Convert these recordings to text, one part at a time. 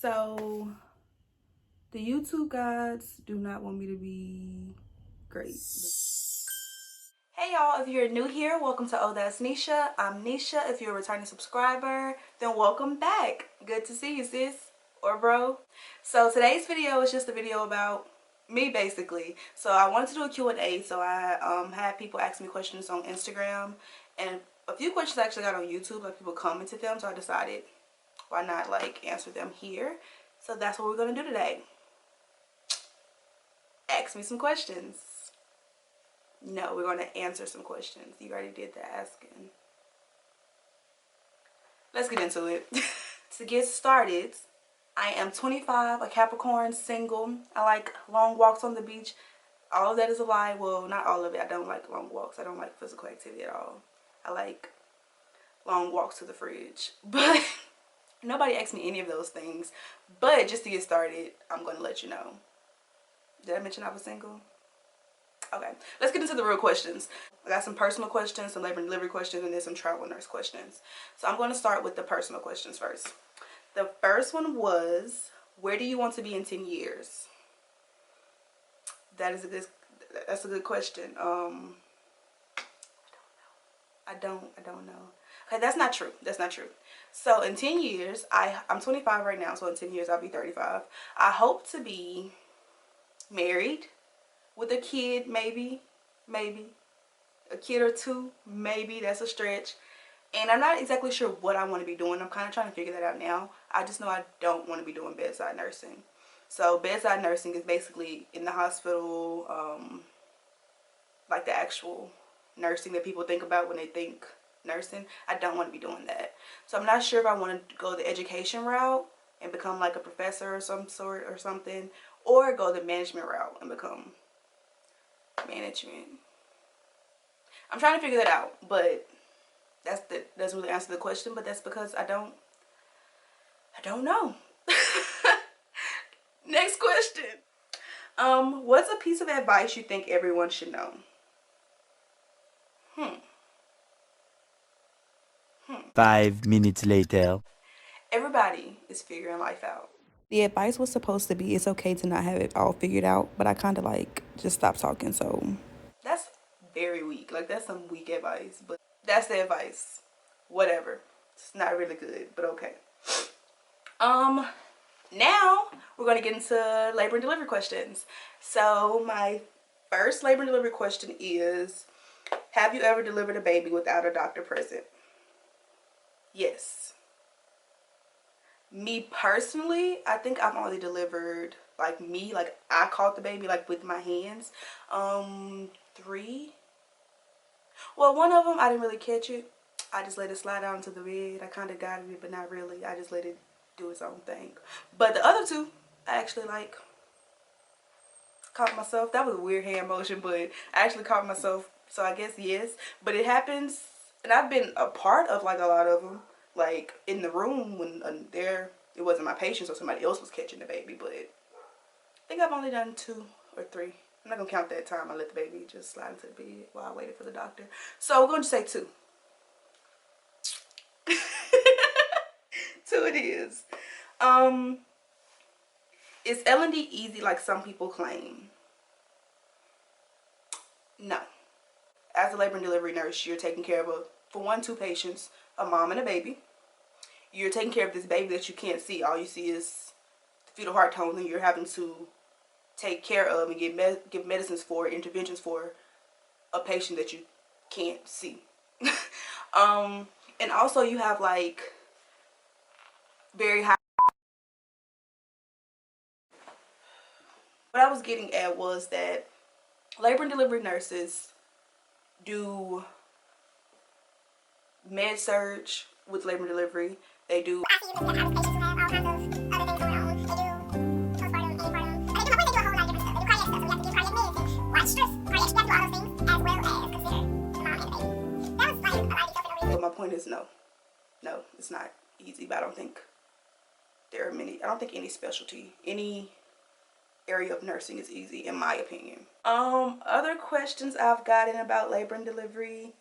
So the YouTube gods do not want me to be great. Hey y'all, if you're new here, welcome to Oh That's Nisha. I'm Nisha. If you're a returning subscriber, then welcome back. Good to see you, sis or bro. So today's video is just a video about me, basically. So I wanted to do a Q&A, so I had people ask me questions on Instagram, and a few questions I actually got on YouTube, like people commented them, so I decided why not like answer them here. So that's what we're gonna do today. Ask me some questions. No, we're going to answer some questions. You already did the asking. Let's get into it. To get started, I am 25, a Capricorn, single. I like long walks on the beach. All of that is a lie. Well, not all of it. I don't like long walks. I don't like physical activity at all. I like long walks to the fridge. But nobody asked me any of those things. But just to get started, I'm going to let you know. Did I mention I was single? Okay, let's get into the real questions. I got some personal questions, some labor and delivery questions, and then some travel nurse questions. So I'm going to start with the personal questions first. The first one was, where do you want to be in 10 years? That's a good question. I don't know. Okay, that's not true. That's not true. So in 10 years, I'm 25 right now, so in 10 years I'll be 35. I hope to be married with a kid, maybe a kid or two, maybe. That's a stretch. And I'm not exactly sure what I want to be doing. I'm kind of trying to figure that out now. I just know I don't want to be doing bedside nursing. So bedside nursing is basically in the hospital, like the actual nursing that people think about when they think nursing. I don't want to be doing that. So I'm not sure if I want to go the education route and become like a professor or some sort or something, or go the management route and become management. I'm trying to figure that out, but that doesn't really answer the question, but that's because I don't know. Next question. What's a piece of advice you think everyone should know? 5 minutes later. Everybody is figuring life out. The advice was supposed to be it's okay to not have it all figured out, but I kind of like just stopped talking, so that's very weak. Like, that's some weak advice, but that's the advice. Whatever. It's not really good, but okay. Now we're going to get into labor and delivery questions. So my first labor and delivery question is, have you ever delivered a baby without a doctor present? Yes. Me personally, I think I've only delivered, like I caught the baby like with my hands, 3. Well, one of them I didn't really catch it. I just let it slide out into the bed. I kind of got it, but not really. I just let it do its own thing. But the other 2, I actually like caught myself. That was a weird hand motion, but I actually caught myself. So I guess yes. But it happens, and I've been a part of like a lot of them. Like in the room when it wasn't my patient, so somebody else was catching the baby. But I think I've only done 2 or 3. I'm not gonna count that time I let the baby just slide into the bed while I waited for the doctor. So we're gonna just say 2. 2 it is. Is L&D easy like some people claim? No. As a labor and delivery nurse, you're taking care of for 1, 2 patients, a mom and a baby. You're taking care of this baby that you can't see. All you see is fetal heart tones, and you're having to take care of and give medicines for, interventions for a patient that you can't see. And also you have like very high. What I was getting at was that labor and delivery nurses do med surge with labor and delivery. They do but my point is no, it's not easy. But I don't think any specialty, any area of nursing is easy, in my opinion. Other questions I've gotten about labor and delivery.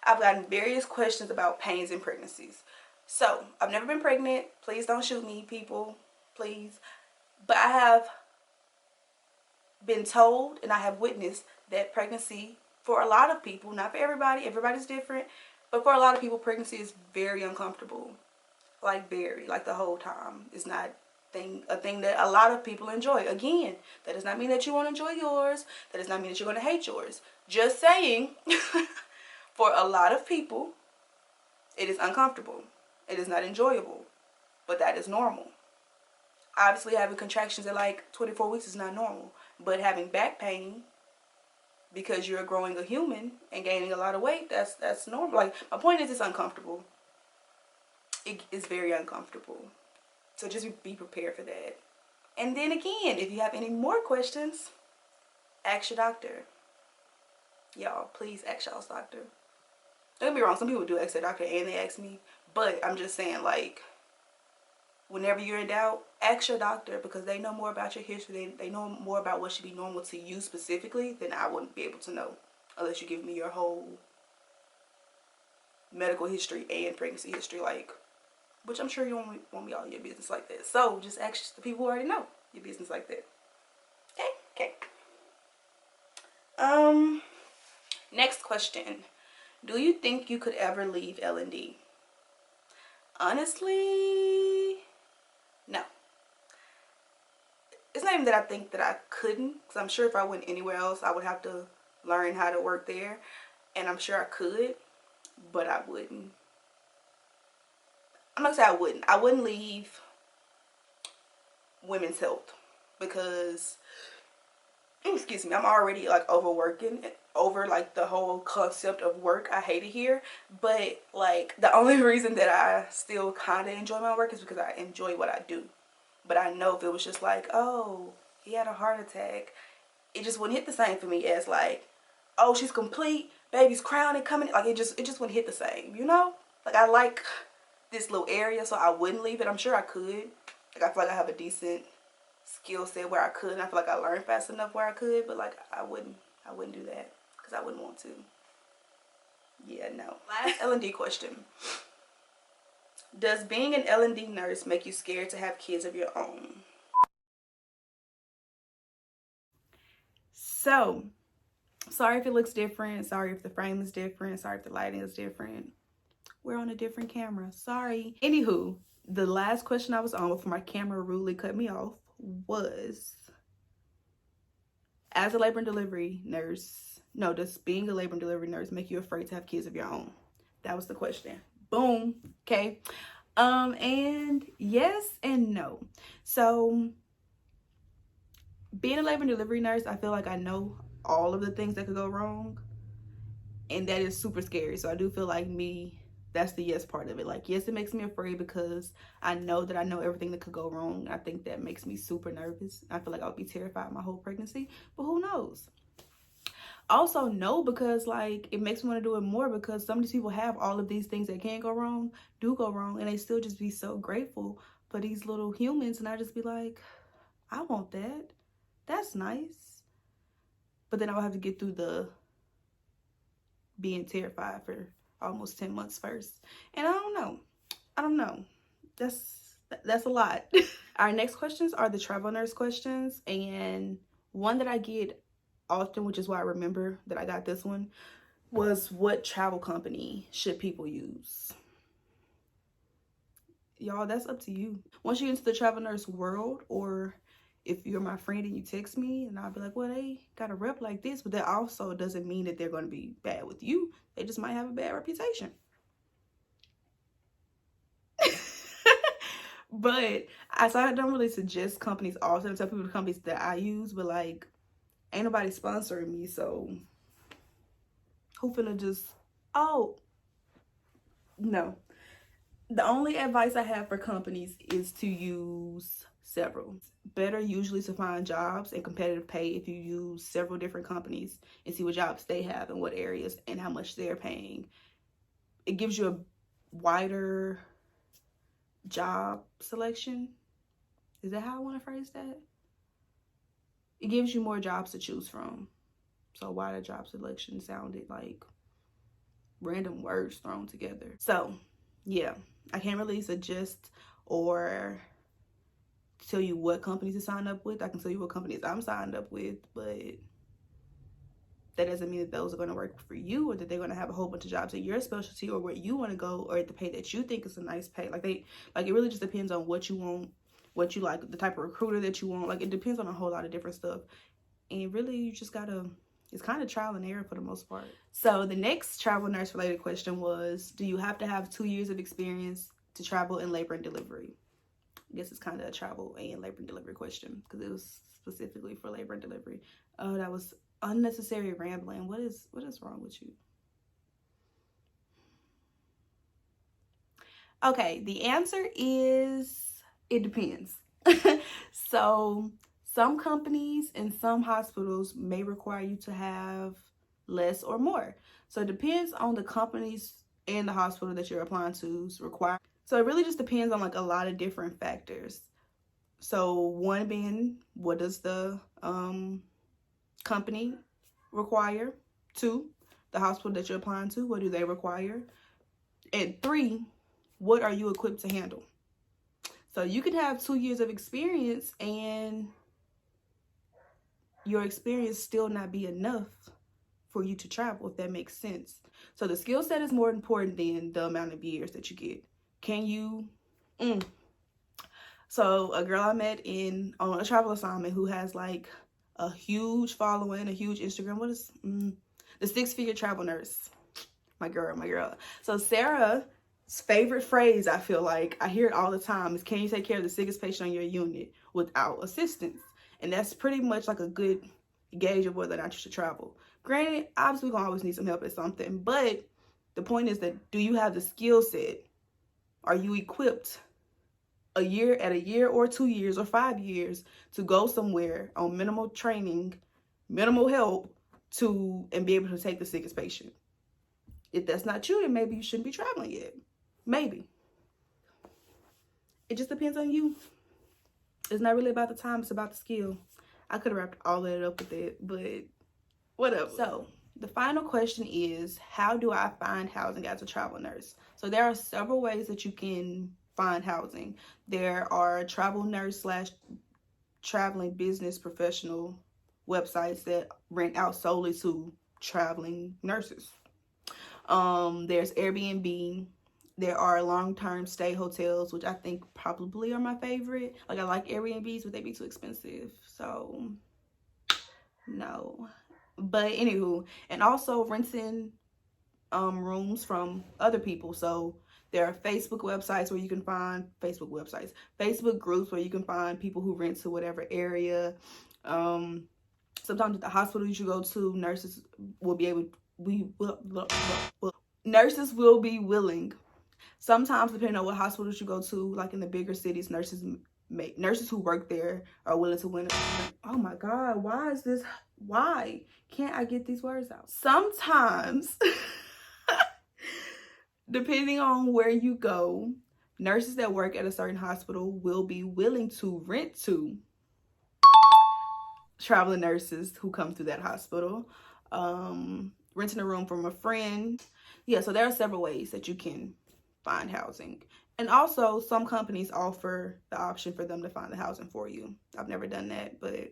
I've gotten various questions about pains in pregnancies. So I've never been pregnant. Please don't shoot me, people. please. But I have been told and I have witnessed that pregnancy, for a lot of people, not for everybody, everybody's different, but for a lot of people, pregnancy is very uncomfortable. Like the whole time. It's not a thing that a lot of people enjoy. Again, that does not mean that you won't enjoy yours. That does not mean that you're going to hate yours. Just saying, for a lot of people, it is uncomfortable. It is not enjoyable. But that is normal. Obviously, having contractions at like 24 weeks is not normal. But having back pain because you're growing a human and gaining a lot of weight, that's normal. Like, my point is, it's uncomfortable. It is very uncomfortable. So just be prepared for that. And then again, if you have any more questions, ask your doctor. Y'all, please ask y'all's doctor. Don't get me wrong, some people do ask their doctor and they ask me. But I'm just saying, like, whenever you're in doubt, ask your doctor, because they know more about your history. They know more about what should be normal to you specifically than I wouldn't be able to know. Unless you give me your whole medical history and pregnancy history, like, which I'm sure you won't be all in your business like that. So just ask the people who already know your business like that. Okay. Next question. Do you think you could ever leave L&D? Honestly, no. It's not even that I think that I couldn't, because I'm sure if I went anywhere else, I would have to learn how to work there. And I'm sure I could, but I wouldn't. I'm not gonna say I wouldn't. I wouldn't leave women's health because, excuse me, I'm already like overworking over like the whole concept of work. I hate it here, but like the only reason that I still kind of enjoy my work is because I enjoy what I do. But I know if it was just like, oh, he had a heart attack, it just wouldn't hit the same for me as like, oh, she's complete, baby's crowning coming. Like it just wouldn't hit the same, you know? Like I like this little area, so I wouldn't leave it. I'm sure I could. Like I feel like I have a decent skill set where I could, and I feel like I learned fast enough where I could, but like I wouldn't do that because I wouldn't want to. Yeah, no. Last L&D question. Does being an L&D nurse make you scared to have kids of your own? So, sorry if it looks different. Sorry if the frame is different. Sorry if the lighting is different. We're on a different camera. Sorry. Anywho, the last question I was on before my camera rudely cut me off was, as a labor and delivery nurse, no, does being a labor and delivery nurse make you afraid to have kids of your own? That was the question. Boom. Okay. And yes and no. So being a labor and delivery nurse, I feel like I know all of the things that could go wrong, and that is super scary. So I do feel like that's the yes part of it. Like, yes, it makes me afraid because I know that I know everything that could go wrong. I think that makes me super nervous. I feel like I would be terrified my whole pregnancy, but who knows? Also, no, because like it makes me want to do it more, because some of these people have all of these things that can go wrong, do go wrong, and they still just be so grateful for these little humans. And I just be like, I want that. That's nice. But then I'll have to get through the being terrified for almost 10 months first. And I don't know. That's a lot. Our next questions are the travel nurse questions. And one that I get often, which is why I remember that I got this one, was what travel company should people use? Y'all, that's up to you. Once you get into the travel nurse world, or if you're my friend and you text me, and I'll be like, well, they got a rep like this, but that also doesn't mean that they're going to be bad with you. They just might have a bad reputation. But I don't really suggest companies often. I tell people the companies that I use, but like, ain't nobody sponsoring me, so who finna just, oh, no. The only advice I have for companies is to use several. Better usually to find jobs and competitive pay if you use several different companies and see what jobs they have in what areas and how much they're paying. It gives you a wider job selection. Is that how I want to phrase that? It gives you more jobs to choose from. So wider job selection sounded like random words thrown together. So yeah, I can't really suggest or tell you what companies to sign up with. I can tell you what companies I'm signed up with, but that doesn't mean that those are going to work for you, or that they're going to have a whole bunch of jobs in your specialty or where you want to go, or at the pay that you think is a nice pay. Like it really just depends on what you want, what you like, the type of recruiter that you want. Like it depends on a whole lot of different stuff. And really you just gotta, it's kind of trial and error for the most part. So the next travel nurse related question was, do you have to have 2 years of experience to travel in labor and delivery? I guess it's kind of a travel and labor and delivery question because it was specifically for labor and delivery. Oh, that was unnecessary rambling. What is wrong with you? Okay, the answer is it depends. So some companies and some hospitals may require you to have less or more. So it depends on the companies and the hospital that you're applying to's require. So it really just depends on like a lot of different factors. So one being, what does the company require? 2, the hospital that you're applying to, what do they require? And 3, what are you equipped to handle? So you could have 2 years of experience and your experience still not be enough for you to travel, if that makes sense. So the skill set is more important than the amount of years that you get. Can you So a girl I met on a travel assignment who has like a huge following, a huge Instagram, what is the 6-figure travel nurse, my girl. So Sarah's favorite phrase, I feel like I hear it all the time, is, can you take care of the sickest patient on your unit without assistance? And that's pretty much like a good gauge of whether or not you should travel. Granted, obviously we're gonna always need some help at something, but the point is that, do you have the skill set? Are you equipped a year or 2 years or 5 years to go somewhere on minimal training, minimal help and be able to take the sickest patient? If that's not you, then maybe you shouldn't be traveling yet. Maybe. It just depends on you. It's not really about the time, it's about the skill. I could have wrapped all of it up with it, but whatever. So the final question is, how do I find housing as a travel nurse? So there are several ways that you can find housing. There are travel nurse / traveling business professional websites that rent out solely to traveling nurses. There's Airbnb. There are long-term stay hotels, which I think probably are my favorite. Like, I like Airbnbs, but they be too expensive, so no. But anywho, and also renting rooms from other people. So there are Facebook websites where you can find Facebook groups where you can find people who rent to whatever area. Sometimes at the hospital you go to, nurses will be willing. Sometimes, depending on what hospitals you go to, like in the bigger cities, nurses who work there are willing to oh my God, why can't I get these words out? Sometimes, depending on where you go, nurses that work at a certain hospital will be willing to rent to traveling nurses who come through that hospital. Renting a room from a friend. Yeah, so there are several ways that you can find housing. And also, some companies offer the option for them to find the housing for you. I've never done that, but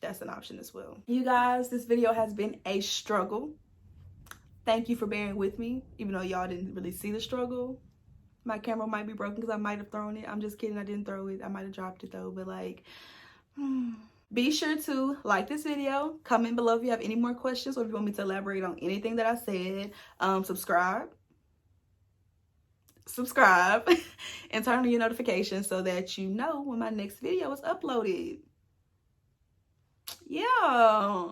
that's an option as well. You guys, this video has been a struggle. Thank you for bearing with me, even though y'all didn't really see the struggle. My camera might be broken because I might have thrown it. I'm just kidding, I didn't throw it. I might have dropped it though, but like, be sure to like this video, comment below if you have any more questions or if you want me to elaborate on anything that I said. Subscribe and turn on your notifications so that you know when my next video is uploaded. Yeah.